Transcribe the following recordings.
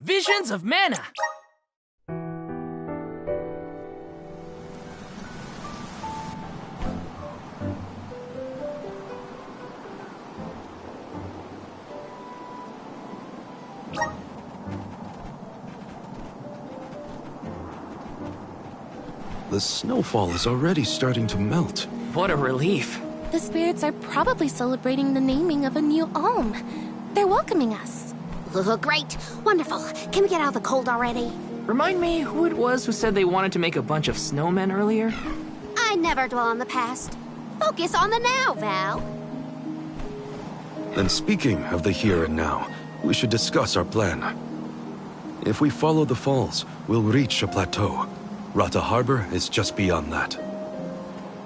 Visions of Mana! The snowfall is already starting to melt. What a relief. The spirits are probably celebrating the naming of a new alm. They're welcoming us. Great. Wonderful. Can we get out of the cold already? Remind me who it was who said they wanted to make a bunch of snowmen earlier? I never dwell on the past. Focus on the now, Val. Then speaking of the here and now, we should discuss our plan. If we follow the falls, we'll reach a plateau. Rata Harbor is just beyond that.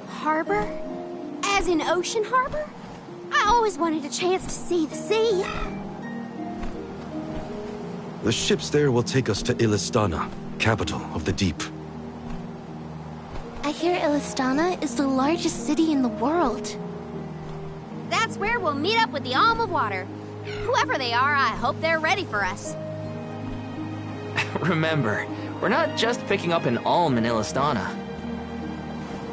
Harbor? As in Ocean Harbor? I always wanted a chance to see the sea. The ships there will take us to Illistana, capital of the deep. I hear Illistana is the largest city in the world. That's where we'll meet up with the Alm of Water. Whoever they are, I hope they're ready for us. Remember, we're not just picking up an alm in Illistana.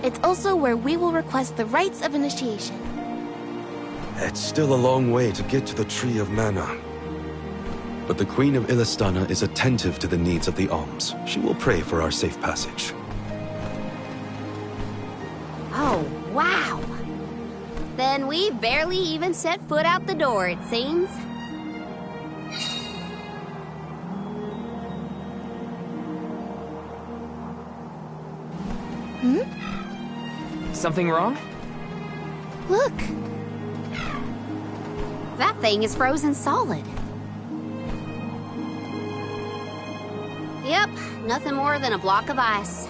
It's also where we will request the rites of initiation. It's still a long way to get to the Tree of Mana. But the Queen of Illistana is attentive to the needs of the alms. She will pray for our safe passage. Oh, wow. Then we barely even set foot out the door, it seems. Something wrong? Look! That thing is frozen solid. Yep, nothing more than a block of ice.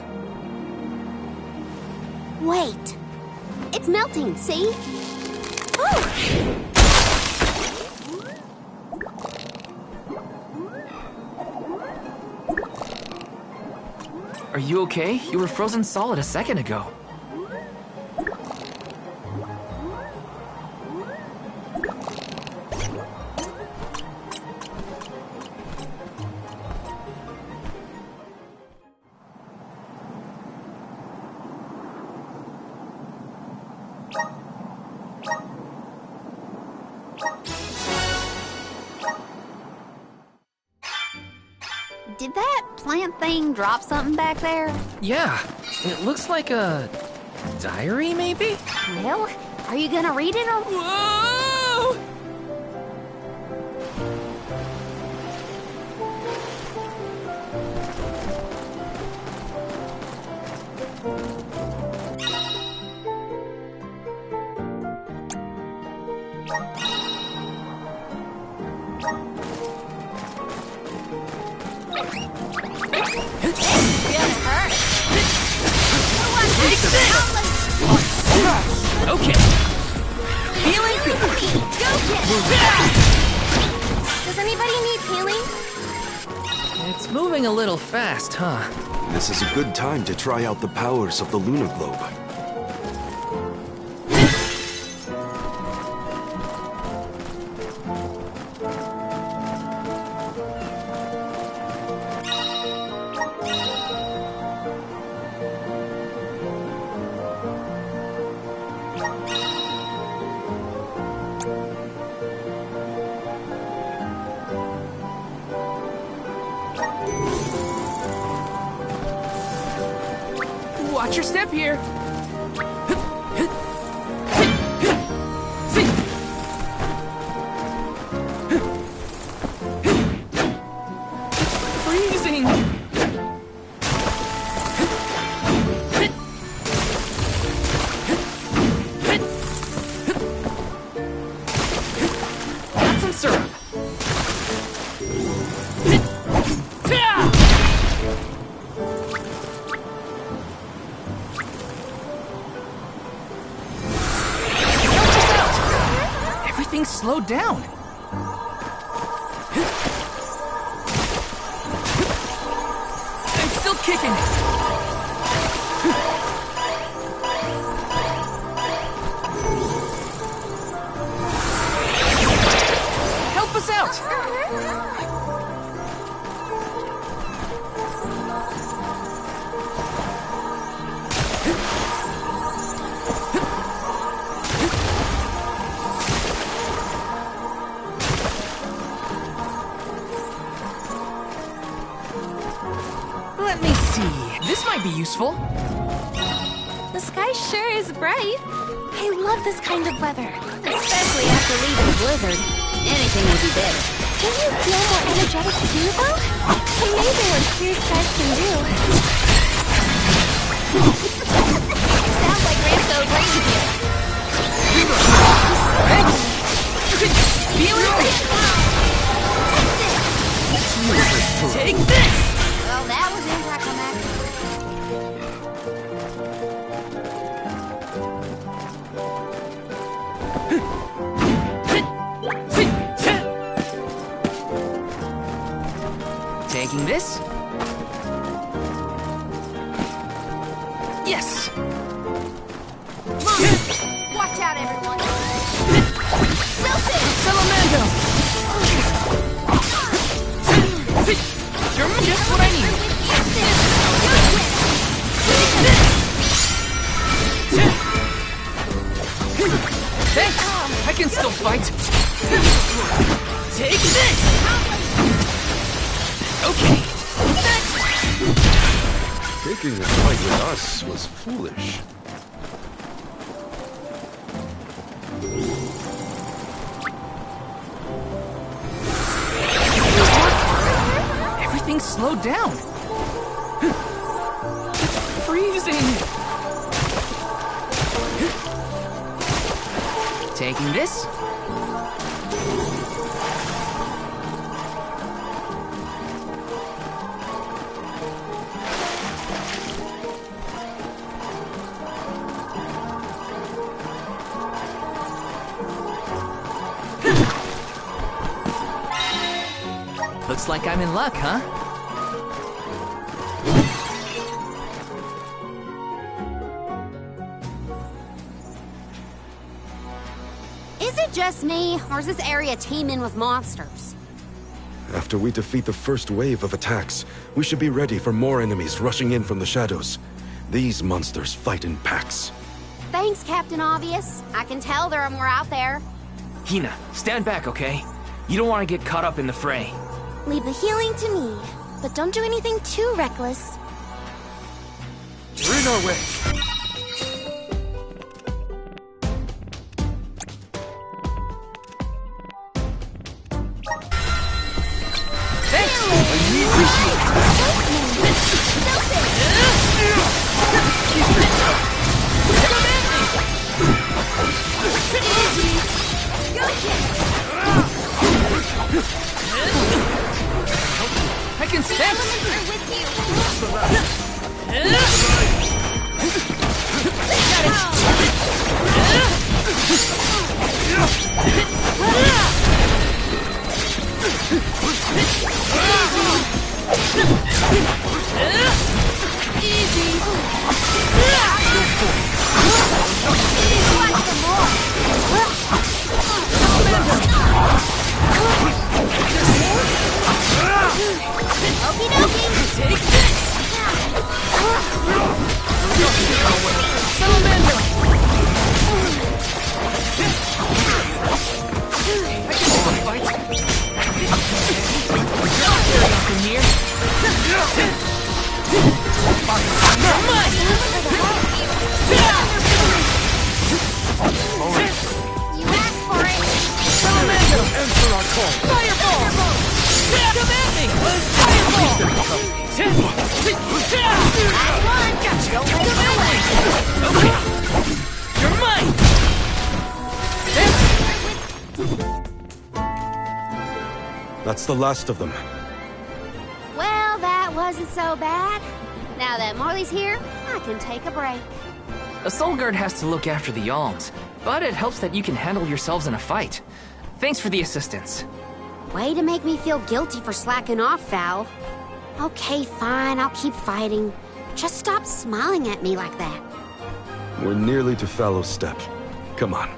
Wait! It's melting, see? Oh! Are you okay? You were frozen solid a second ago. Did that plant thing drop something back there? Yeah, it looks like a diary, maybe? Well, are you gonna read it or... Whoa! Okay. Feeling good. Go get it! Does anybody need healing? It's moving a little fast, huh? This is a good time to try out the powers of the lunar globe. Watch your step here. Freezing. Got some syrup. Everything's slowed down. I'm still kicking it. Help us out. might be useful. The sky sure is bright. I love this kind of weather. Especially after leaving the blizzard. Anything would be better. Don't you feel more energetic too, though? Amazing what clear skies can do. Sounds like Ramso agrees with you. Feel it? Take this! Well, that was anticlimactic. Taking this? Yes! Watch out, everyone. Wilson! Salamando! You're just what I need. Thanks! I can still fight. Take this! Okay. Taking a fight with us was foolish. Everything slowed down. It's freezing. Taking this? Looks like I'm in luck, huh? Is it just me, or is this area teeming with monsters? After we defeat the first wave of attacks, we should be ready for more enemies rushing in from the shadows. These monsters fight in packs. Thanks, Captain Obvious. I can tell there are more out there. Hina, stand back, okay? You don't want to get caught up in the fray. Leave the healing to me, but don't do anything too reckless. We're in our way. I can sense. Okie dokie. Take this. Salamander. I can still fight. From here. You asked for it. Salamander. Answer our call. Fireball. Come at me. Fireball. Last one. Gotcha. Don't let it away. Okay. You're mine. That's the last of them. Well, that wasn't so bad. Now that Morley's here, I can take a break. A soul guard has to look after the alms, but it helps that you can handle yourselves in a fight. Thanks for the assistance. Way to make me feel guilty for slacking off, Val. Okay, fine, I'll keep fighting. Just stop smiling at me like that. We're nearly to Fallow's Step. Come on.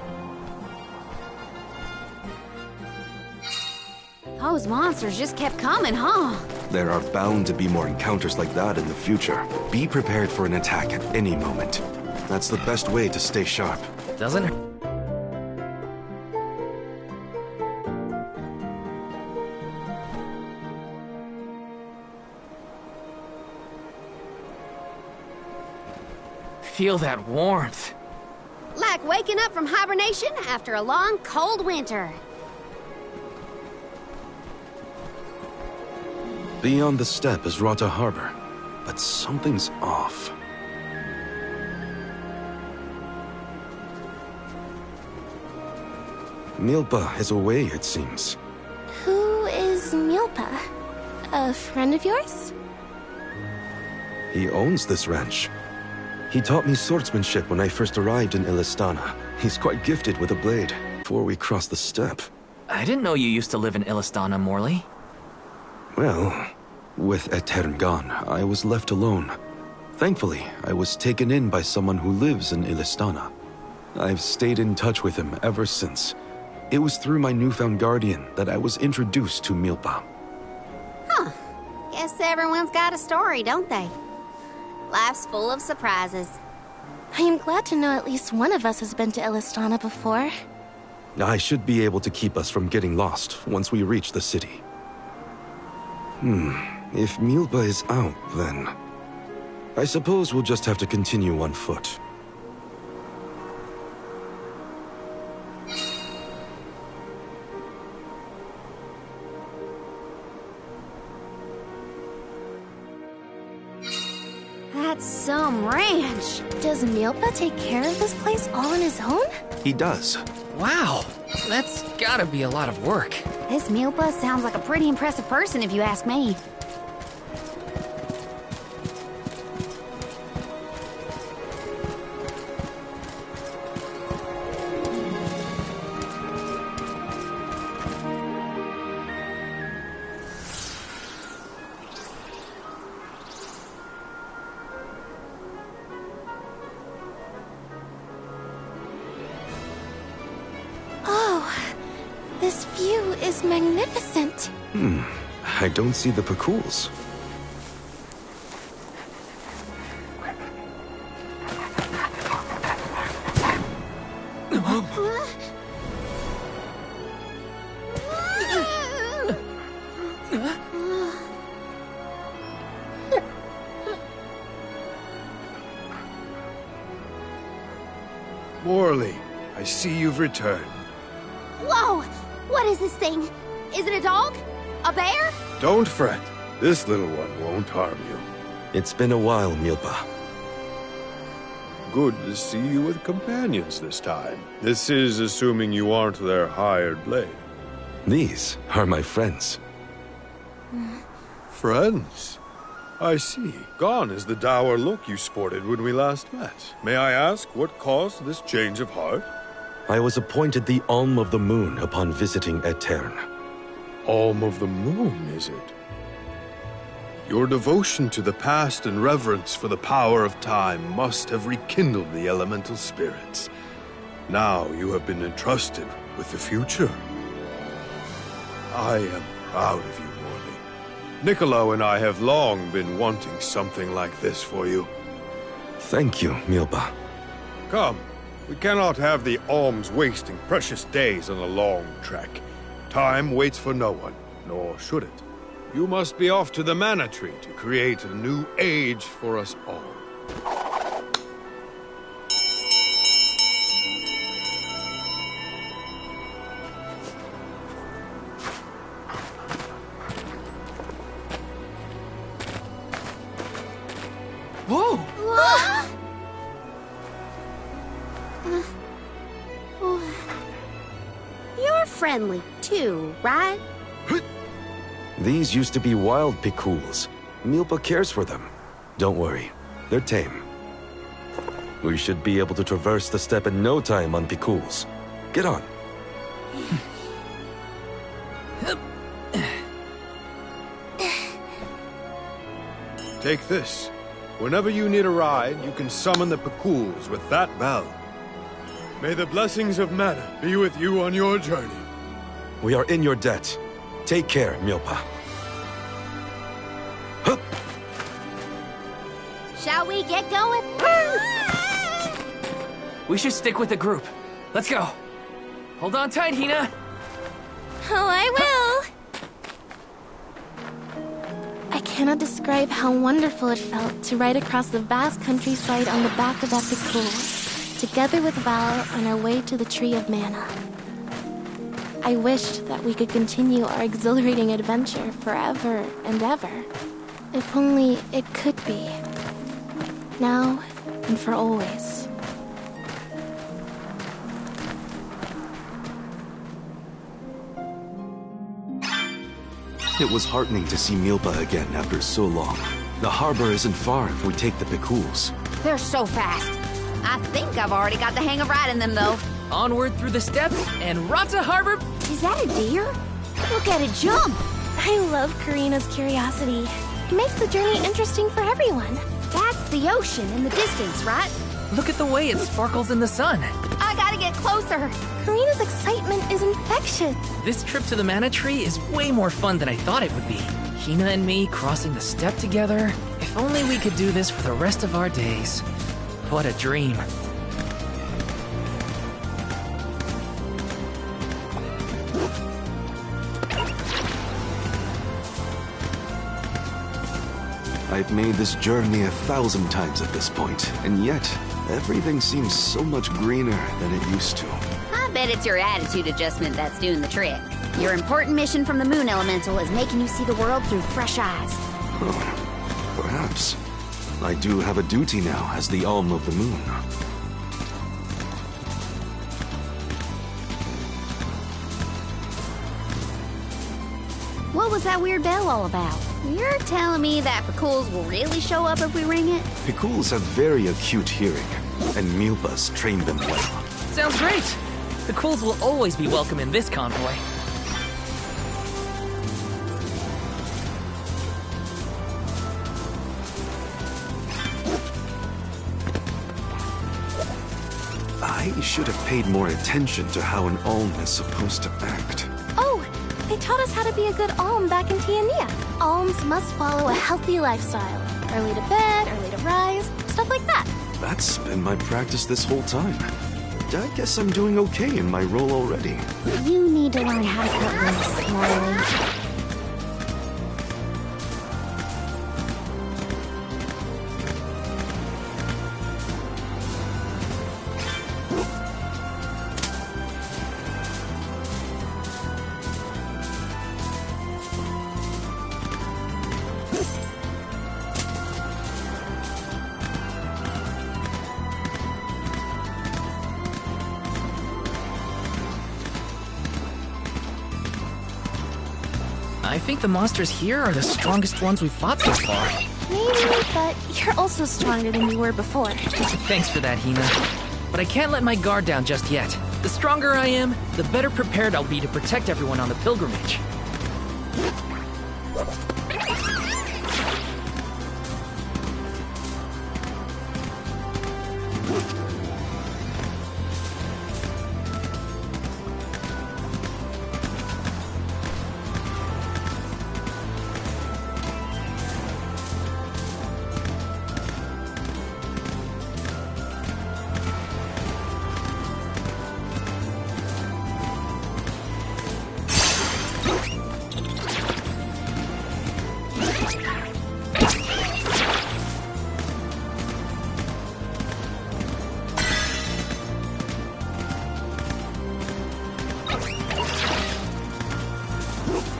Those monsters just kept coming, huh? There are bound to be more encounters like that in the future. Be prepared for an attack at any moment. That's the best way to stay sharp. Doesn't it? feel that warmth. Like waking up from hibernation after a long, cold winter. Beyond the steppe is Rata Harbor, but something's off. Milpa is away, it seems. Who is Milpa? A friend of yours? He owns this ranch. He taught me swordsmanship when I first arrived in Illistana. He's quite gifted with a blade. Before we cross the steppe. I didn't know you used to live in Illistana, Morley. Well, with Etern gone, I was left alone. Thankfully, I was taken in by someone who lives in Illistana. I've stayed in touch with him ever since. It was through my newfound guardian that I was introduced to Milpa. Huh. Guess everyone's got a story, don't they? Life's full of surprises. I am glad to know at least one of us has been to Illistana before. I should be able to keep us from getting lost once we reach the city. If Milpa is out, then I suppose we'll just have to continue on foot. That's some ranch. Does Milpa take care of this place all on his own? He does. Wow, that's gotta be a lot of work. This Milpa sounds like a pretty impressive person if you ask me. This view is magnificent. I don't see the Pakools. Morley, I see you've returned. Whoa! What is this thing? Is it a dog? A bear? Don't fret. This little one won't harm you. It's been a while, Milpa. Good to see you with companions this time. This is assuming you aren't their hired blade. These are my friends. Friends? I see. Gone is the dour look you sported when we last met. May I ask what caused this change of heart? I was appointed the Alm of the Moon upon visiting Etern. Alm of the Moon, is it? Your devotion to the past and reverence for the power of time must have rekindled the elemental spirits. Now you have been entrusted with the future. I am proud of you, Morley. Niccolo and I have long been wanting something like this for you. Thank you, Milpa. Come. We cannot have the alms wasting precious days on a long trek. Time waits for no one, nor should it. You must be off to the Mana Tree to create a new age for us all. Whoa! You're friendly too, right? These used to be wild Pakools. Milpa cares for them. Don't worry, they're tame. We should be able to traverse the steppe in no time on Pakools. Get on. Take this. Whenever you need a ride, you can summon the Pakools with that bell. May the blessings of Mana be with you on your journey. We are in your debt. Take care, Milpa. Hup! Shall we get going? We should stick with the group. Let's go. Hold on tight, Hina. Oh, I will. I cannot describe how wonderful it felt to ride across the vast countryside on the back of that Pikul, together with Val on our way to the Tree of Mana. I wished that we could continue our exhilarating adventure forever and ever. If only it could be. Now and for always. It was heartening to see Milpa again after so long. The harbor isn't far if we take the Pikuls. They're so fast. I think I've already got the hang of riding them, though. Onward through the steppes and Rata Harbor. Is that a deer? Look at it jump! I love Karina's curiosity. It makes the journey interesting for everyone. That's the ocean in the distance, right? Look at the way it sparkles in the sun. I gotta get closer. Karina's excitement is infectious. This trip to the Mana Tree is way more fun than I thought it would be. Hina and me crossing the steppe together. If only we could do this for the rest of our days. What a dream. I've made this journey 1,000 times at this point, and yet, everything seems so much greener than it used to. I bet it's your attitude adjustment that's doing the trick. Your important mission from the Moon Elemental is making you see the world through fresh eyes. Oh, perhaps. I do have a duty now as the Alm of the Moon. What was that weird bell all about? You're telling me that Pikuls will really show up if we ring it? Pikuls have very acute hearing, and Milpa's trained them well. Sounds great. The Cools will always be welcome in this convoy. I should have paid more attention to how an Alm is supposed to act. Oh, they taught us how to be a good alm back in Tiania. Alms must follow a healthy lifestyle. Early to bed, early to rise, stuff like that. That's been my practice this whole time. I guess I'm doing okay in my role already. You need to learn how to cut loose, Marley. I think the monsters here are the strongest ones we've fought so far. Maybe, but you're also stronger than you were before. Thanks for that, Hina. But I can't let my guard down just yet. The stronger I am, the better prepared I'll be to protect everyone on the pilgrimage.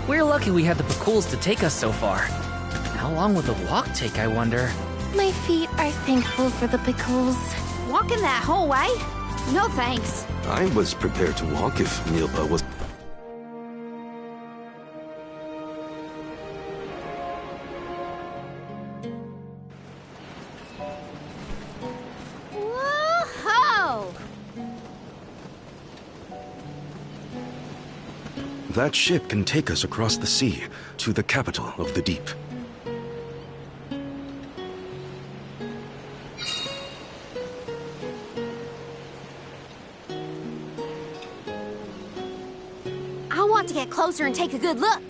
We're lucky we had the Pikuls to take us so far. How long will the walk take, I wonder? My feet are thankful for the pickles. Walking that whole way? No thanks. I was prepared to walk if Milpa was... Whoa-ho! That ship can take us across the sea to the capital of the deep. I want to get closer and take a good look.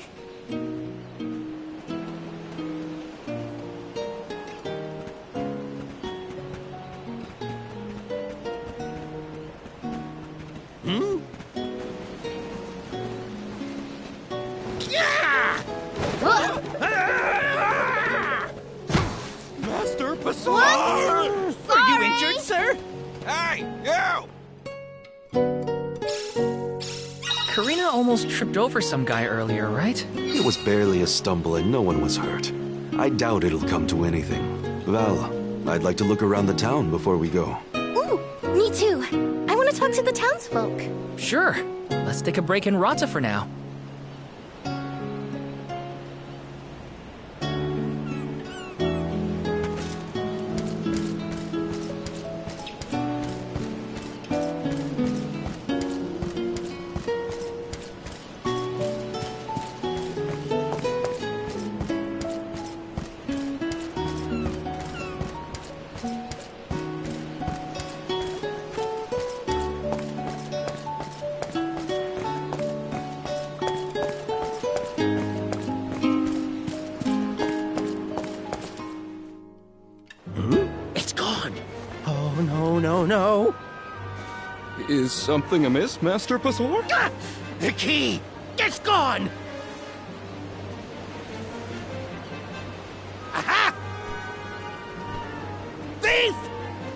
Bazaar! Are you injured, sir? Hey, you! Karina almost tripped over some guy earlier, right? It was barely a stumble and no one was hurt. I doubt it'll come to anything. Val, I'd like to look around the town before we go. Ooh, me too. I want to talk to the townsfolk. Sure. Let's take a break in Rata for now. It's gone. Oh, no, no, no. Is something amiss, Master Bazaar? Ah! The key! It's gone! Aha! Thief!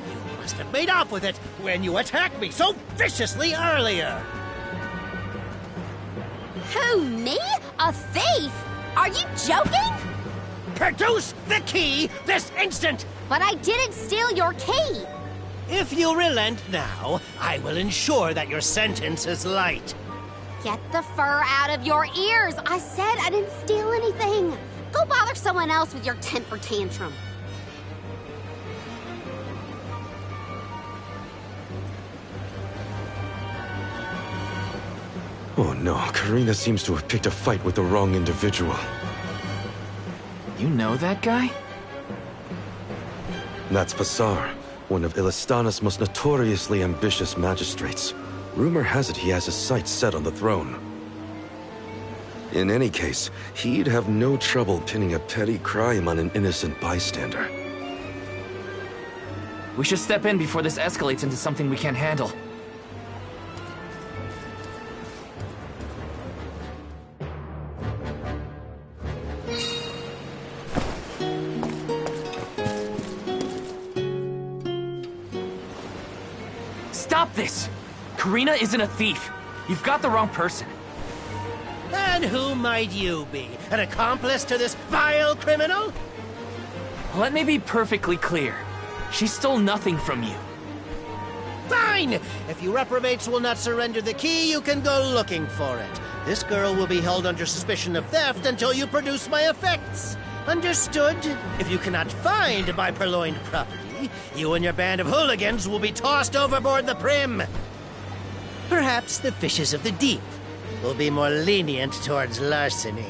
You must have made off with it when you attacked me so viciously earlier. Who, me? A thief? Are you joking? Produce the key this instant! But I didn't steal your key. If you relent now, I will ensure that your sentence is light. Get the fur out of your ears. I said I didn't steal anything. Go bother someone else with your temper tantrum. Oh no, Karina seems to have picked a fight with the wrong individual. You know that guy? That's Bazaar, one of Ilistana's most notoriously ambitious magistrates. Rumor has it he has his sights set on the throne. In any case, he'd have no trouble pinning a petty crime on an innocent bystander. We should step in before this escalates into something we can't handle. Stop this! Karina isn't a thief. You've got the wrong person. And who might you be? An accomplice to this vile criminal? Let me be perfectly clear. She stole nothing from you. Fine! If you reprobates will not surrender the key, you can go looking for it. This girl will be held under suspicion of theft until you produce my effects. Understood? If you cannot find my purloined property, you and your band of hooligans will be tossed overboard the Prim. Perhaps the fishes of the deep will be more lenient towards larceny.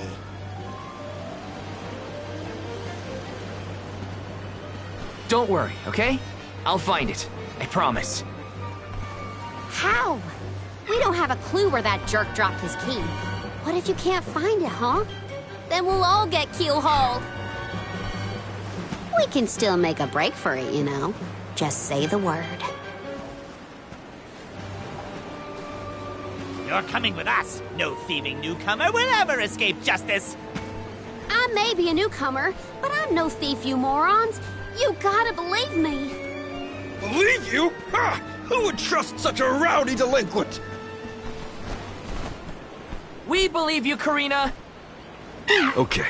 Don't worry, okay? I'll find it. I promise. How? We don't have a clue where that jerk dropped his key. What if you can't find it, huh? Then we'll all get keel-hauled. We can still make a break for it, you know. Just say the word. You're coming with us. No thieving newcomer will ever escape justice. I may be a newcomer, but I'm no thief, you morons. You gotta believe me. Believe you? Ha! Who would trust such a rowdy delinquent? We believe you, Karina! Okay.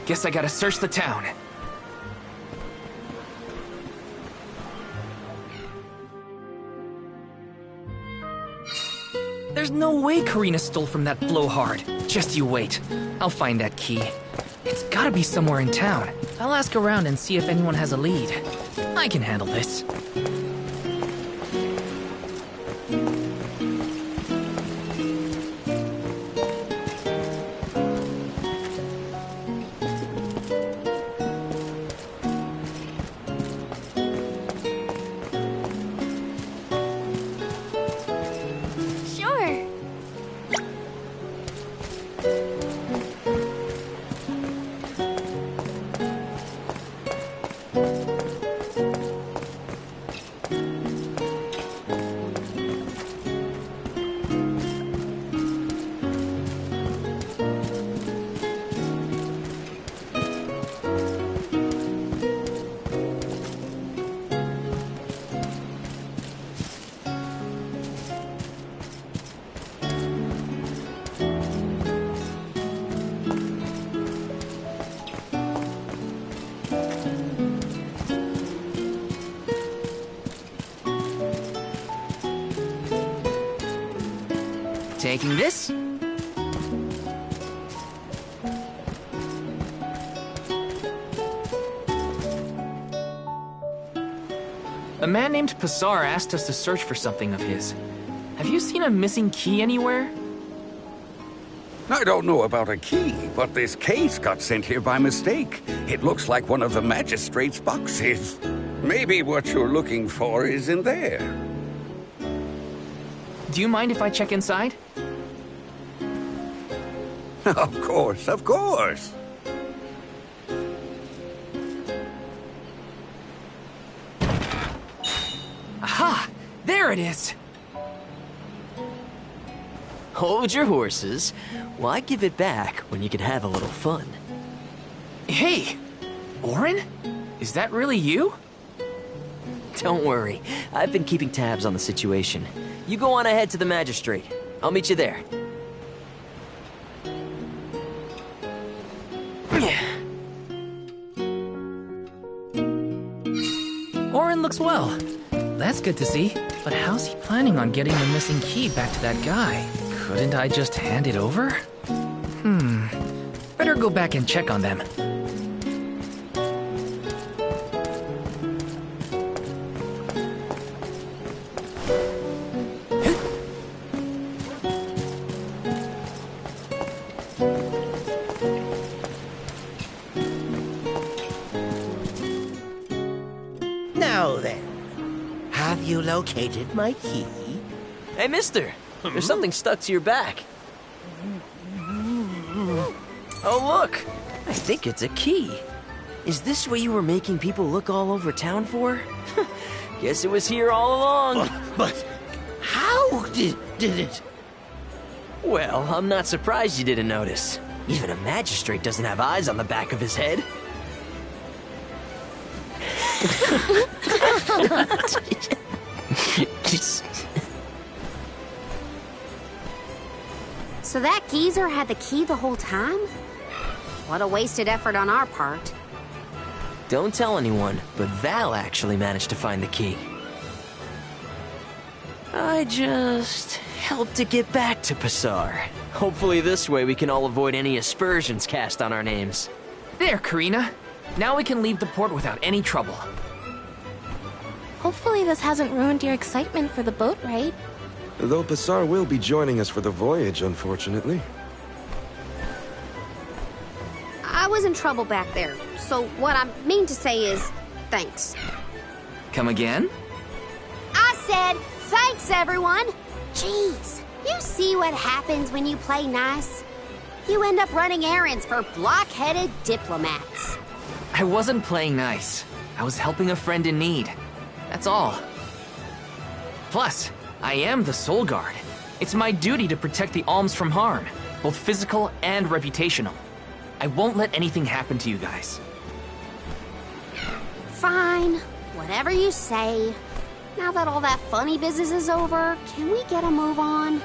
Guess I gotta search the town. There's no way Karina stole from that blowhard. Just you wait. I'll find that key. It's gotta be somewhere in town. I'll ask around and see if anyone has a lead. I can handle this. Sure. Taking this. A man named Passar asked us to search for something of his. Have you seen a missing key anywhere? I don't know about a key, but this case got sent here by mistake. It looks like one of the magistrate's boxes. Maybe what you're looking for is in there. Do you mind if I check inside? Of course, of course. Aha! There it is! Hold your horses. Why give it back when you can have a little fun? Hey! Orin? Is that really you? Don't worry. I've been keeping tabs on the situation. You go on ahead to the magistrate. I'll meet you there. Orin looks well. That's good to see. But how's he planning on getting the missing key back to that guy? Couldn't I just hand it over? Better go back and check on them. Now then, have you located my key? Hey, mister! There's something stuck to your back. Oh, look! I think it's a key. Is this what you were making people look all over town for? Guess it was here all along. But how did it? Well, I'm not surprised you didn't notice. Even a magistrate doesn't have eyes on the back of his head. So that geezer had the key the whole time? What a wasted effort on our part. Don't tell anyone, but Val actually managed to find the key. I just helped to get back to Passar. Hopefully this way we can all avoid any aspersions cast on our names. There, Karina. Now we can leave the port without any trouble. Hopefully this hasn't ruined your excitement for the boat ride. Though Passar will be joining us for the voyage, unfortunately. I was in trouble back there, so what I mean to say is, thanks. Come again? I said, thanks everyone! Jeez, you see what happens when you play nice? You end up running errands for block-headed diplomats. I wasn't playing nice. I was helping a friend in need. That's all. Plus, I am the Soul Guard. It's my duty to protect the alms from harm, both physical and reputational. I won't let anything happen to you guys. Fine, whatever you say. Now that all that funny business is over, can we get a move on?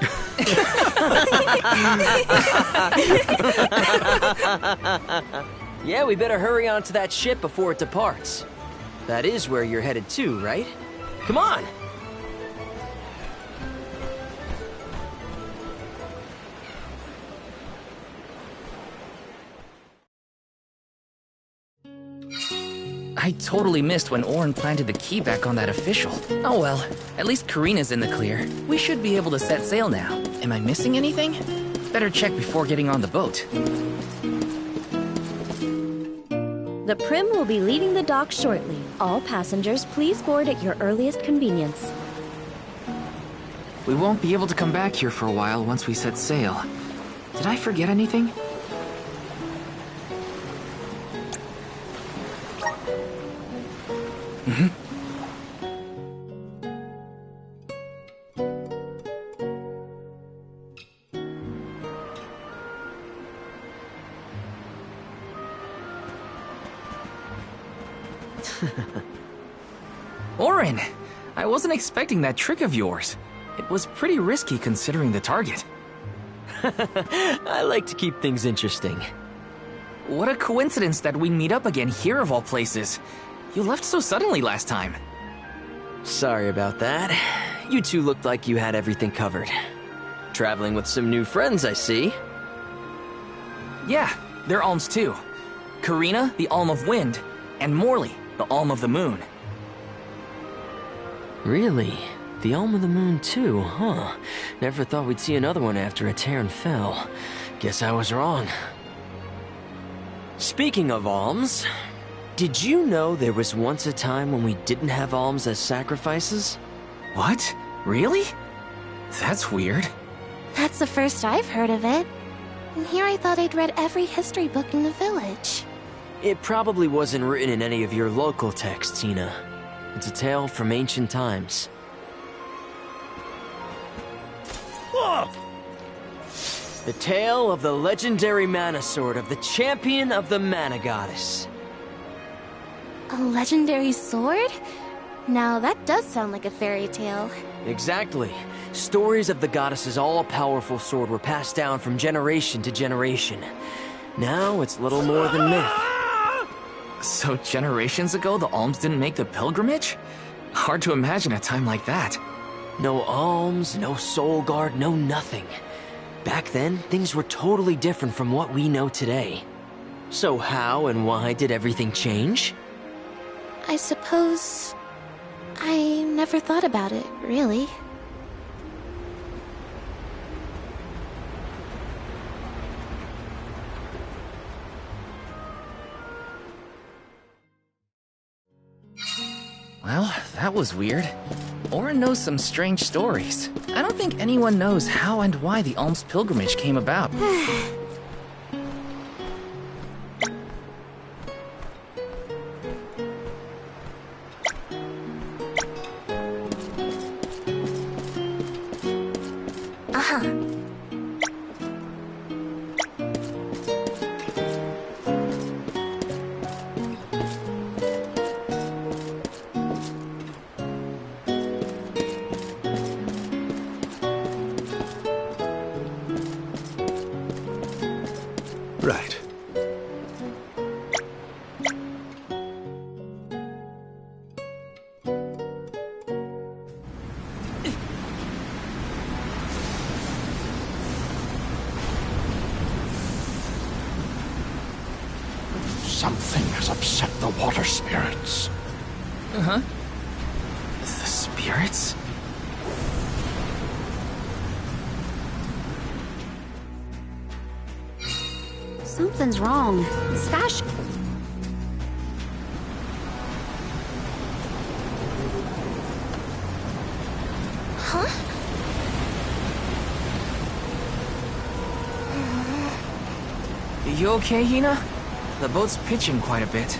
Yeah, we better hurry on to that ship before it departs. That is where you're headed to, right? Come on! I totally missed when Orin planted the key back on that official. Oh well, at least Karina's in the clear. We should be able to set sail now. Am I missing anything? Better check before getting on the boat. The Prim will be leaving the dock shortly. All passengers, please board at your earliest convenience. We won't be able to come back here for a while once we set sail. Did I forget anything? Orin! I wasn't expecting that trick of yours. It was pretty risky considering the target. I like to keep things interesting. What a coincidence that we meet up again here of all places. You left so suddenly last time. Sorry about that. You two looked like you had everything covered. Traveling with some new friends, I see. Yeah, they're alms too. Karina, the Alm of Wind, and Morley, the Alm of the Moon. Really? The Alm of the Moon too, huh? Never thought we'd see another one after a Terran fell. Guess I was wrong. Speaking of alms, did you know there was once a time when we didn't have alms as sacrifices? What? Really? That's weird. That's the first I've heard of it. And here I thought I'd read every history book in the village. It probably wasn't written in any of your local texts, Ina. It's a tale from ancient times. The tale of the legendary mana sword of the champion of the mana goddess. A legendary sword? Now that does sound like a fairy tale. Exactly. Stories of the goddess's all-powerful sword were passed down from generation to generation. Now it's little more than myth. So generations ago, the alms didn't make the pilgrimage? Hard to imagine a time like that. No alms, no soul guard, no nothing. Back then, things were totally different from what we know today. So how and why did everything change? I suppose... I never thought about it, really. Well, that was weird. Orin knows some strange stories. I don't think anyone knows how and why the alms pilgrimage came about. Right. Something has upset the water spirits. Uh-huh. The spirits? Something's wrong. Stash. Huh? You okay, Hina? The boat's pitching quite a bit.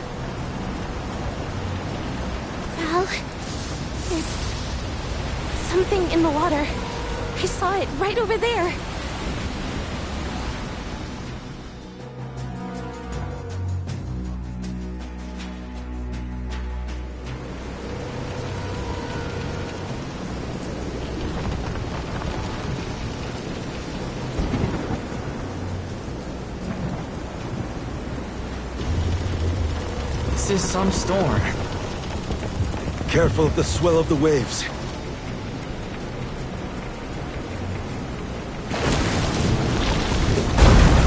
Val, there's something in the water. I saw it right over there. This is some storm. Careful of the swell of the waves.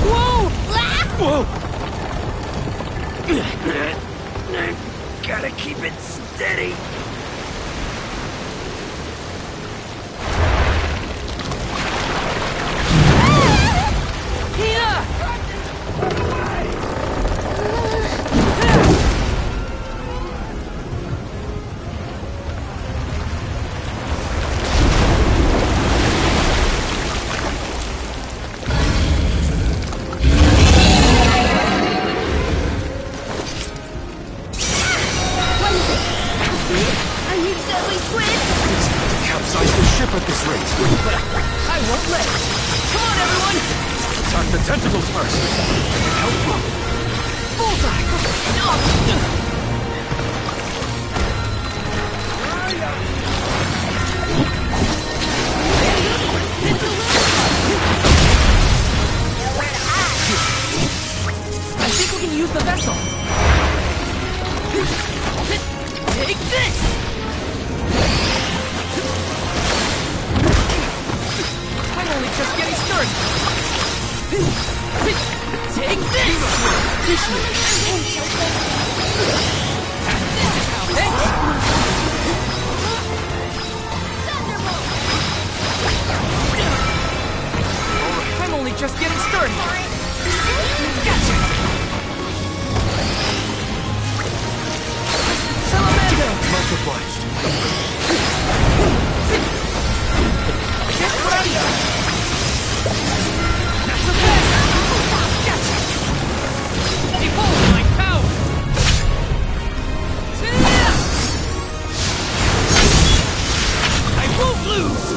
Whoa! Whoa! Gotta keep it steady. turn! Take this! I'm only just getting started! Gotcha! Salamander! Much obliged. Just what I know! Not so fast! Gotcha! Behold my power! I won't lose!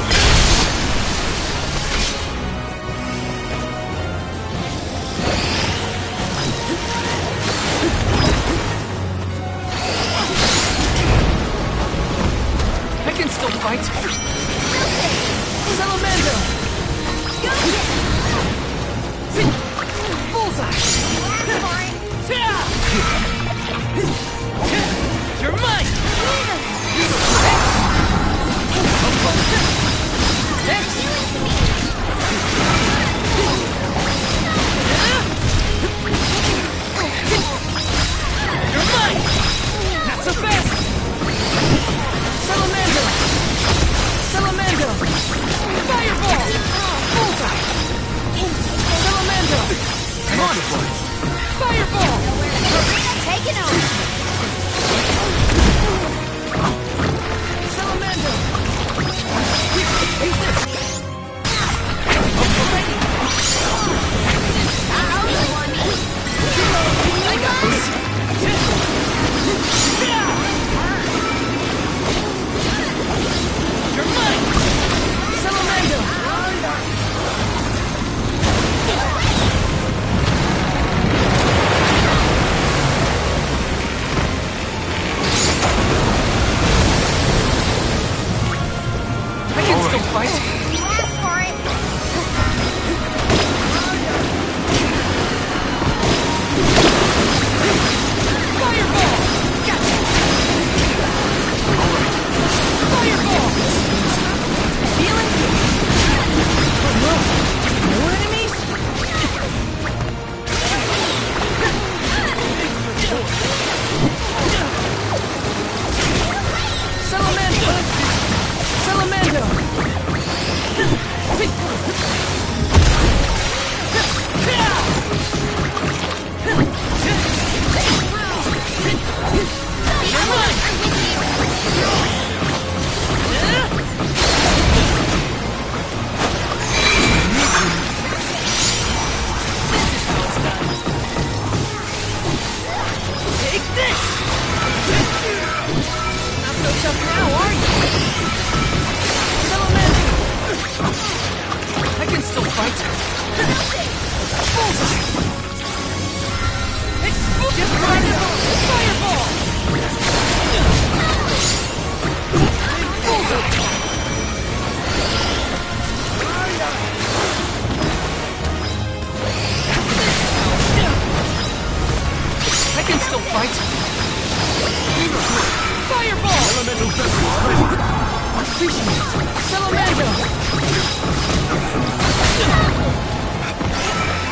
I can still fight! Salamander! Bullseye! You're mine! You're mine! Not so fast! Salamander! Salamander! Fireball! Bullseye! Salamander! Come on! Fireball! Taking over. Salamander! Use this! I got this! You're mine! Salamander! I can still fight! You asked for it. Fireball! Gotcha! Fireball! Feel it? Oh no! More enemies? Salamander! Salamander! You're mine! Take this! Not so tough now, are you? Salamander! I can still fight. Bullseye! Just right now! Fireball! Bullseye! I can still fight. Fireball! Elemental vessel ready. Appreciate it. Salamander!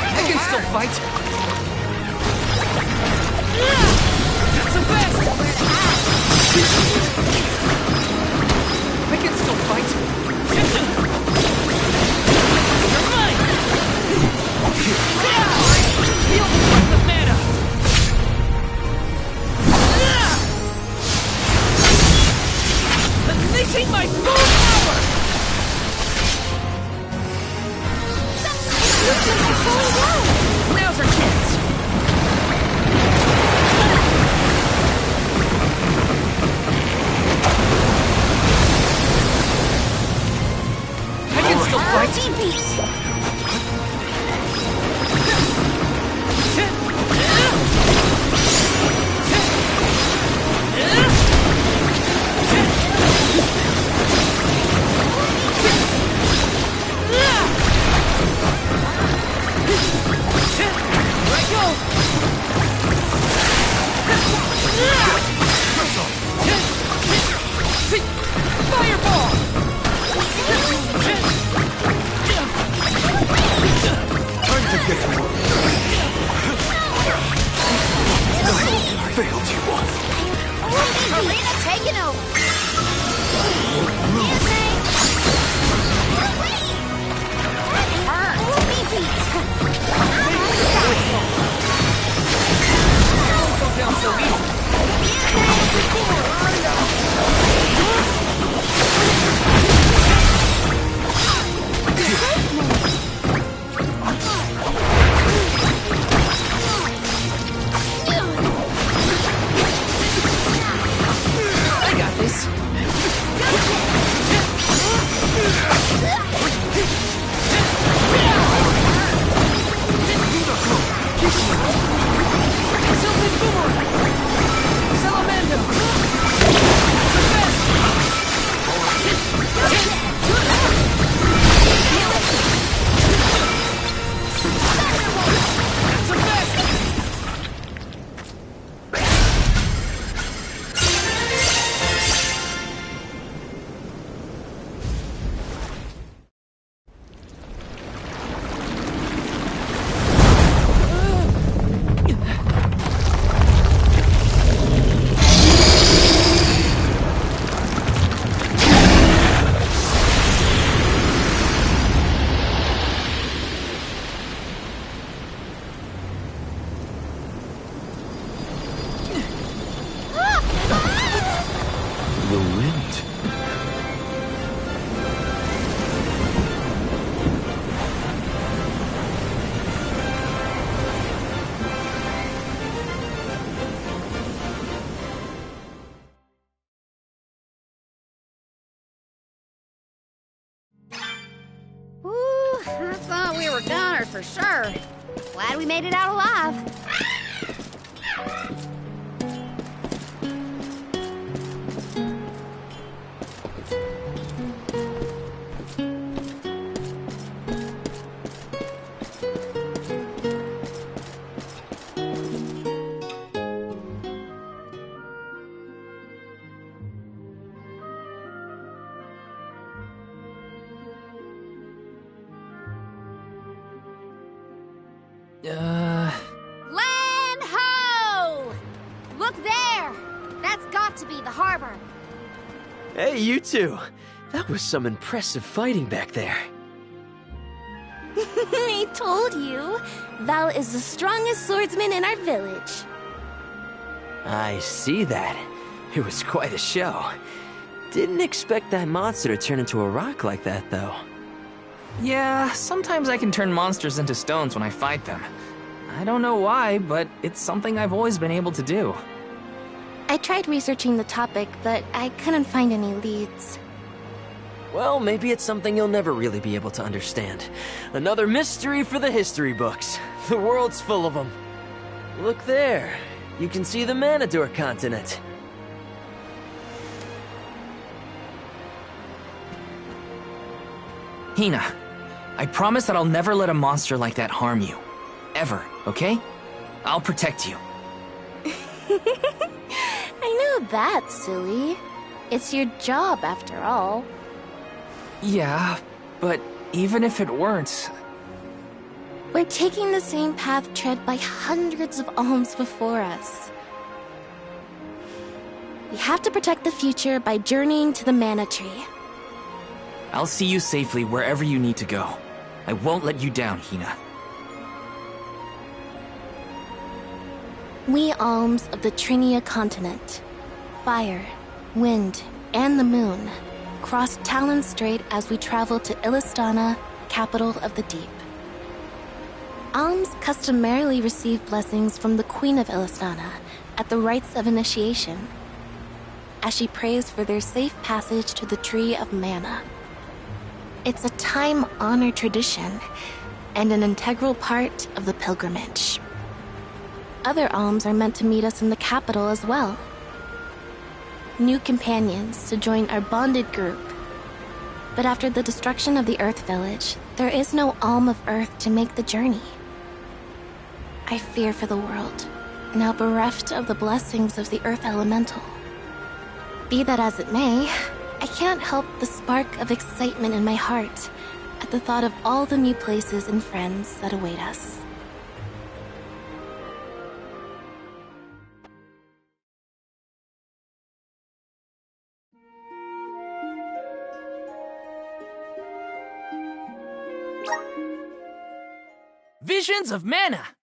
I can still fight. Not so fast! I can still fight. You're mine! Feel the mana! Unleashing my full power! Now's our chance! I can still fight! Fireball! Failed you. Arena taking over. Don't go down so easy. I got this. The wind. Ooh, I thought we were goners for sure. Glad we made it out alive. Land ho! Look there! That's got to be the harbor. Hey, you two. That was some impressive fighting back there. I told you. Val is the strongest swordsman in our village. I see that. It was quite a show. Didn't expect that monster to turn into a rock like that, though. Yeah, sometimes I can turn monsters into stones when I fight them. I don't know why, but it's something I've always been able to do. I tried researching the topic, but I couldn't find any leads. Well, maybe it's something you'll never really be able to understand. Another mystery for the history books. The world's full of them. Look there. You can see the Manador continent. Hina, I promise that I'll never let a monster like that harm you. Ever, okay? I'll protect you. I know that, silly. It's your job, after all. Yeah, but even if it weren't... We're taking the same path tread by hundreds of alms before us. We have to protect the future by journeying to the Mana Tree. I'll see you safely wherever you need to go. I won't let you down, Hina. We alms of the Trinia continent, fire, wind, and the moon, cross Talon Strait as we travel to Illistana, capital of the deep. Alms customarily receive blessings from the Queen of Illistana at the rites of initiation, as she prays for their safe passage to the Tree of Mana. It's a time-honored tradition and an integral part of the pilgrimage. Other alms are meant to meet us in the capital as well. New companions to join our bonded group. But after the destruction of the Earth Village, there is no alm of Earth to make the journey. I fear for the world, now bereft of the blessings of the Earth Elemental. Be that as it may, I can't help the spark of excitement in my heart at the thought of all the new places and friends that await us. Visions of mana!